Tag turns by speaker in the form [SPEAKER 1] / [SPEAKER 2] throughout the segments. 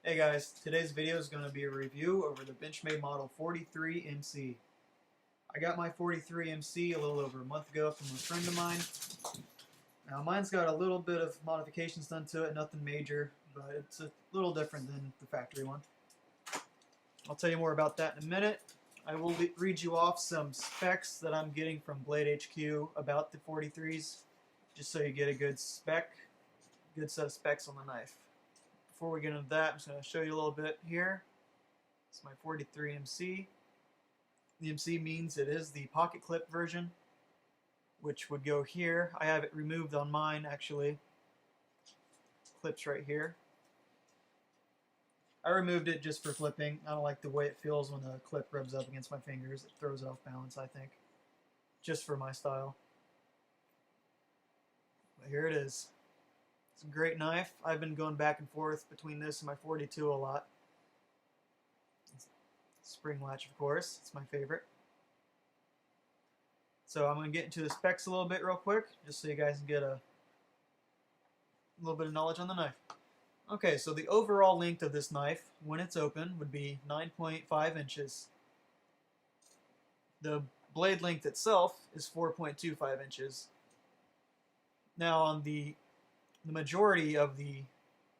[SPEAKER 1] Hey guys, today's video is going to be a review over the Benchmade Model 43MC. I got my 43MC a little over a month ago from a friend of mine. Now mine's got a little bit of modifications done to it, nothing major, but it's a little different than the factory one. I'll tell you more about that in a minute. I will read you off some specs that I'm getting from Blade HQ about the 43s, just so you get a good set of specs on the knife. Before we get into that, I'm just going to show you a little bit here. It's my 43 MC. The MC means it is the pocket clip version, which would go here. I have it removed on mine, actually. Clips right here. I removed it just for flipping. I don't like the way it feels when the clip rubs up against my fingers. It throws it off balance, I think. Just for my style. But here it is. It's a great knife. I've been going back and forth between this and my 42 a lot. Spring latch, of course. It's my favorite. So I'm going to get into the specs a little bit real quick, just so you guys can get a little bit of knowledge on the knife. Okay, so the overall length of this knife, when it's open, would be 9.5 inches. The blade length itself is 4.25 inches. Now on the majority of the,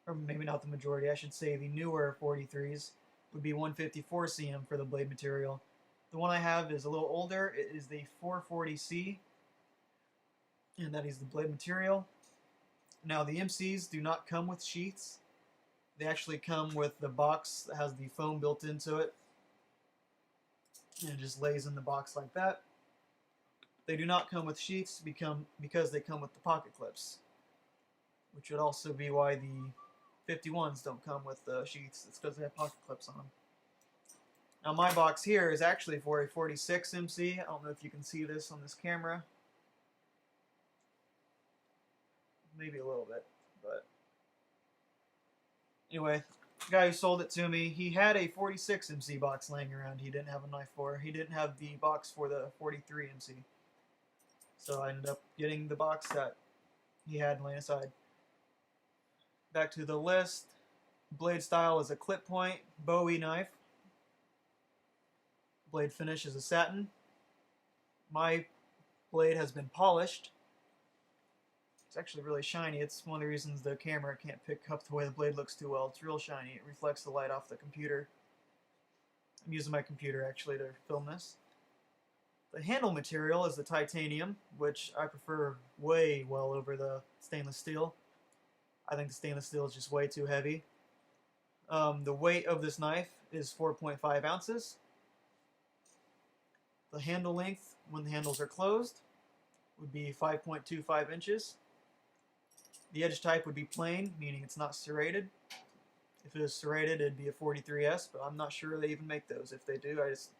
[SPEAKER 1] or maybe not the majority, I should say the newer 43s would be 154 cm for the blade material. The one I have is a little older. It is the 440C, and that is the blade material. Now the MCs do not come with sheaths. They actually come with the box that has the foam built into it, and it just lays in the box like that. They do not come with sheaths because they come with the pocket clips, which would also be why the 51s don't come with the sheaths. It's because they have pocket clips on them. Now my box here is actually for a 46 MC. I don't know if you can see this on this camera. Maybe a little bit, but anyway, the guy who sold it to me, he had a 46 MC box laying around he didn't have a knife for. He didn't have the box for the 43 MC. So I ended up getting the box that he had laying aside. Back to the list. Blade style is a clip point Bowie knife. Blade finish is a satin. My blade has been polished. It's actually really shiny. It's one of the reasons the camera can't pick up the way the blade looks too well. It's real shiny. It reflects the light off the computer. I'm using my computer actually to film this. The handle material is the titanium, which I prefer way well over the stainless steel. I think the stainless steel is just way too heavy. The weight of this knife is 4.5 ounces. The handle length, when the handles are closed, would be 5.25 inches. The edge type would be plain, meaning it's not serrated. If it was serrated, it'd be a 43S, but I'm not sure they even make those. If they do, I just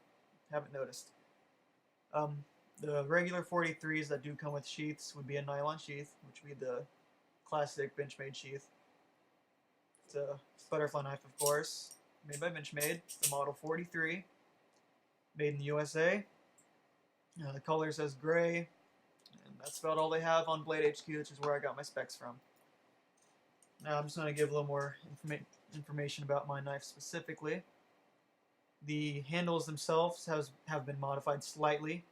[SPEAKER 1] haven't noticed. The regular 43s that do come with sheaths would be a nylon sheath, which would be the classic Benchmade sheath. It's a butterfly knife, of course, made by Benchmade. It's the Model 43, made in the USA. The color says gray, and that's about all they have on Blade HQ, which is where I got my specs from. Now I'm just going to give a little more information about my knife specifically. The handles themselves have been modified slightly.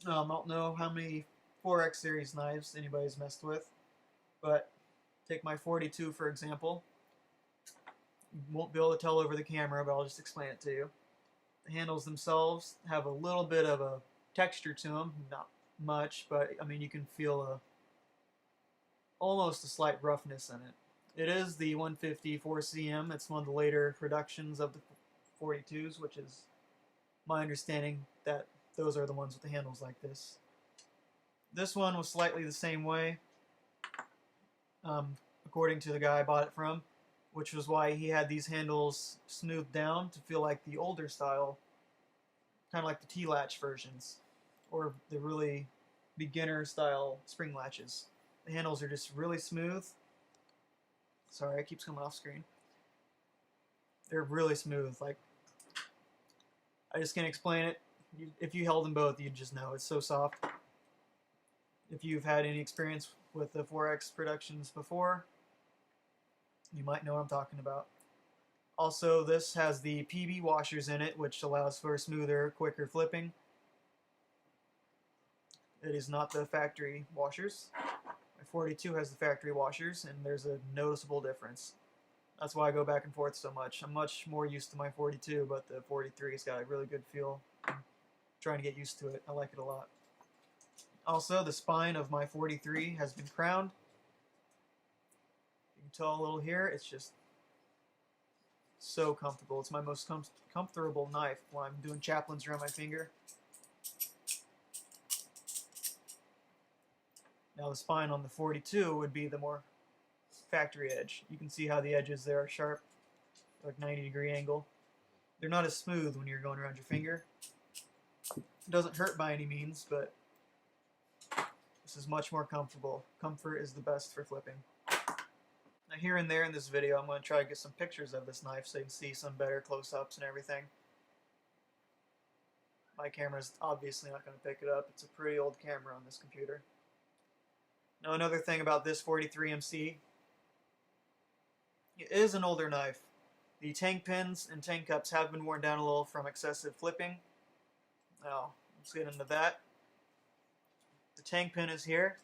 [SPEAKER 1] I don't know how many 4X series knives anybody's messed with, but take my 42 for example. You won't be able to tell over the camera, but I'll just explain it to you. The handles themselves have a little bit of a texture to them, not much, but I mean you can feel almost a slight roughness in it. It is the 154 cm. It's one of the later productions of the 42s, which is my understanding that those are the ones with the handles like this. This one was slightly the same way, according to the guy I bought it from, which was why he had these handles smoothed down to feel like the older style, kind of like the T-latch versions, or the really beginner style spring latches. The handles are just really smooth. Sorry, it keeps coming off screen. They're really smooth. Like, I just can't explain it. If you held them both, you'd just know. It's so soft. If you've had any experience with the 4X productions before, you might know what I'm talking about. Also, this has the PB washers in it, which allows for smoother, quicker flipping. It is not the factory washers. My 42 has the factory washers, and there's a noticeable difference. That's why I go back and forth so much. I'm much more used to my 42, but the 43's got a really good feel. I'm trying to get used to it. I like it a lot. Also, the spine of my 43 has been crowned. You can tell a little here, it's just so comfortable. It's my most comfortable knife when I'm doing chaplains around my finger. Now the spine on the 42 would be the more factory edge. You can see how the edges there are sharp, like 90-degree angle. They're not as smooth when you're going around your finger. It doesn't hurt by any means, but this is much more comfortable. Comfort is the best for flipping. Now here and there in this video, I'm going to try to get some pictures of this knife so you can see some better close-ups and everything. My camera's obviously not going to pick it up. It's a pretty old camera on this computer. Now another thing about this 43MC, it is an older knife. The tank pins and tank cups have been worn down a little from excessive flipping. Now, let's get into that. The tank pin is here.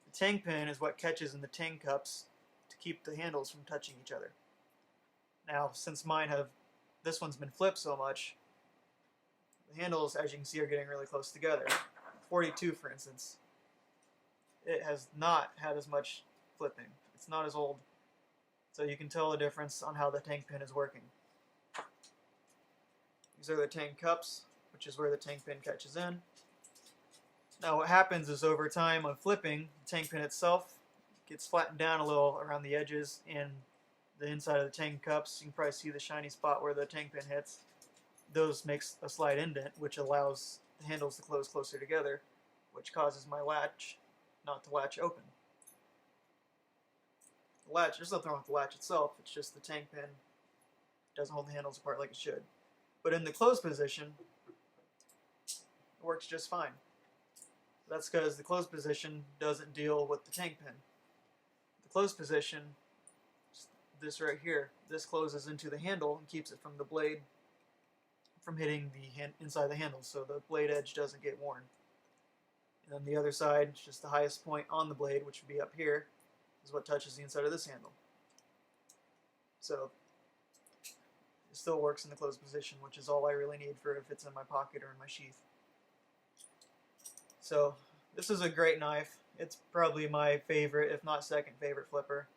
[SPEAKER 1] The tank pin is what catches in the tank cups to keep the handles from touching each other. Now, since this one's been flipped so much, the handles, as you can see, are getting really close together. 42, for instance, it has not had as much flipping. It's not as old. So you can tell the difference on how the tank pin is working. These are the tank cups, which is where the tank pin catches in. Now what happens is over time of flipping, the tank pin itself gets flattened down a little around the edges and the inside of the tank cups. You can probably see the shiny spot where the tank pin hits. Those makes a slight indent, which allows the handles to close closer together, which causes my latch not to latch open. The latch, there's nothing wrong with the latch itself, it's just the tank pin doesn't hold the handles apart like it should. But in the closed position, it works just fine. That's because the closed position doesn't deal with the tank pin. The closed position, this right here, this closes into the handle and keeps it from the blade from hitting the inside of the handle, so the blade edge doesn't get worn. And then the other side, just the highest point on the blade, which would be up here, is what touches the inside of this handle. So it still works in the closed position, which is all I really need for if it's in my pocket or in my sheath. So this is a great knife. It's probably my favorite, if not second favorite flipper.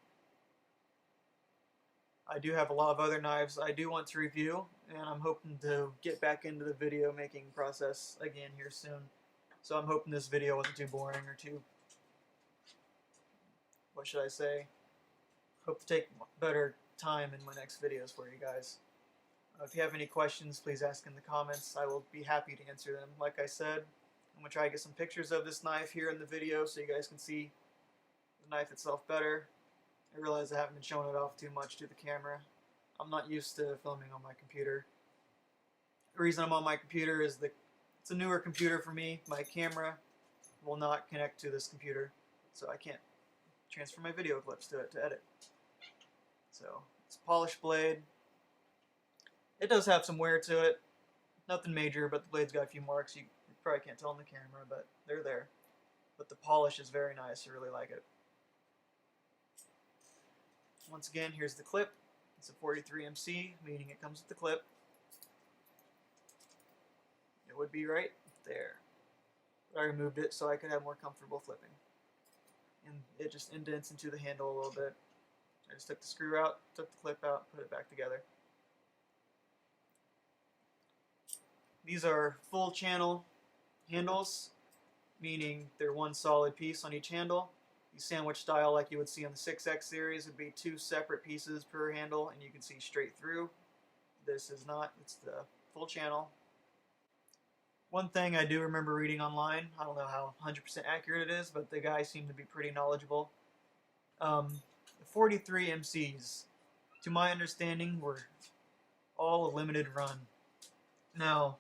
[SPEAKER 1] I do have a lot of other knives I do want to review, and I'm hoping to get back into the video making process again here soon. So I'm hoping this video wasn't too boring or too, what should I say? Hope to take better time in my next videos for you guys. If you have any questions, please ask in the comments. I will be happy to answer them. Like I said, I'm going to try to get some pictures of this knife here in the video so you guys can see the knife itself better. I realize I haven't been showing it off too much to the camera. I'm not used to filming on my computer. The reason I'm on my computer is it's a newer computer for me. My camera will not connect to this computer, so I can't transfer my video clips to it to edit. So it's a polished blade. It does have some wear to it. Nothing major, but the blade's got a few marks. You probably can't tell on the camera, but they're there. But the polish is very nice. I really like it. Once again, here's the clip. It's a 43MC, meaning it comes with the clip. It would be right there. But I removed it so I could have more comfortable flipping. And it just indents into the handle a little bit. I just took the screw out, took the clip out, put it back together. These are full channel handles, meaning they're one solid piece on each handle. The sandwich style, like you would see on the 6X series, would be two separate pieces per handle, and you can see straight through. This is not, it's the full channel. One thing I do remember reading online, I don't know how 100% accurate it is, but the guy seemed to be pretty knowledgeable. The 43 MCs, to my understanding, were all a limited run. Now,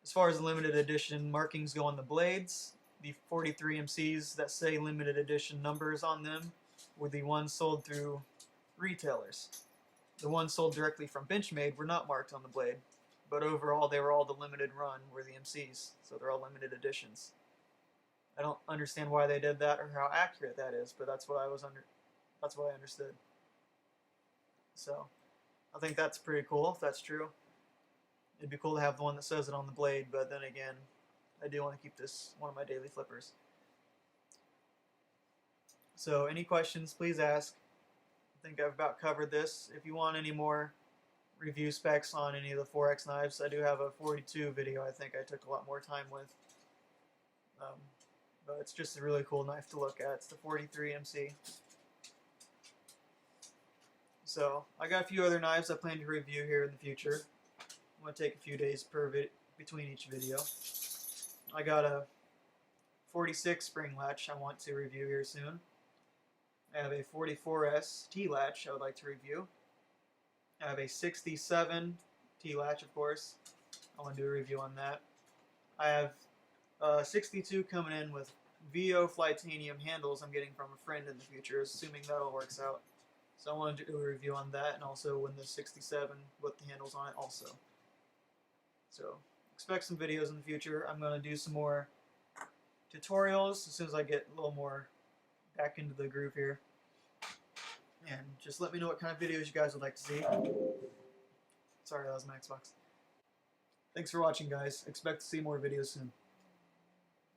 [SPEAKER 1] as far as the limited edition markings go on the blades, the 43 MCs that say limited edition numbers on them were the ones sold through retailers. The ones sold directly from Benchmade were not marked on the blade, but overall they were all the limited run, were the MCs, so they're all limited editions. I don't understand why they did that or how accurate that is, but that's what I understood. So I think that's pretty cool if that's true. It'd be cool to have the one that says it on the blade, but then again, I do want to keep this one of my daily flippers. So any questions, please ask. I think I've about covered this. If you want any more review specs on any of the 4X knives, I do have a 42 video I think I took a lot more time with. But it's just a really cool knife to look at. It's the 43 MC. So I got a few other knives I plan to review here in the future. I'm going to take a few days between each video. I got a 46 spring latch I want to review here soon. I have a 44S T-latch I would like to review. I have a 67 T-latch, of course. I want to do a review on that. I have 62 coming in with VO Flytanium handles I'm getting from a friend in the future, assuming that all works out. So I want to do a review on that, and also when the 67 with the handles on it also. So expect some videos in the future. I'm going to do some more tutorials as soon as I get a little more back into the groove here. And just let me know what kind of videos you guys would like to see. Sorry, that was my Xbox. Thanks for watching, guys. Expect to see more videos soon.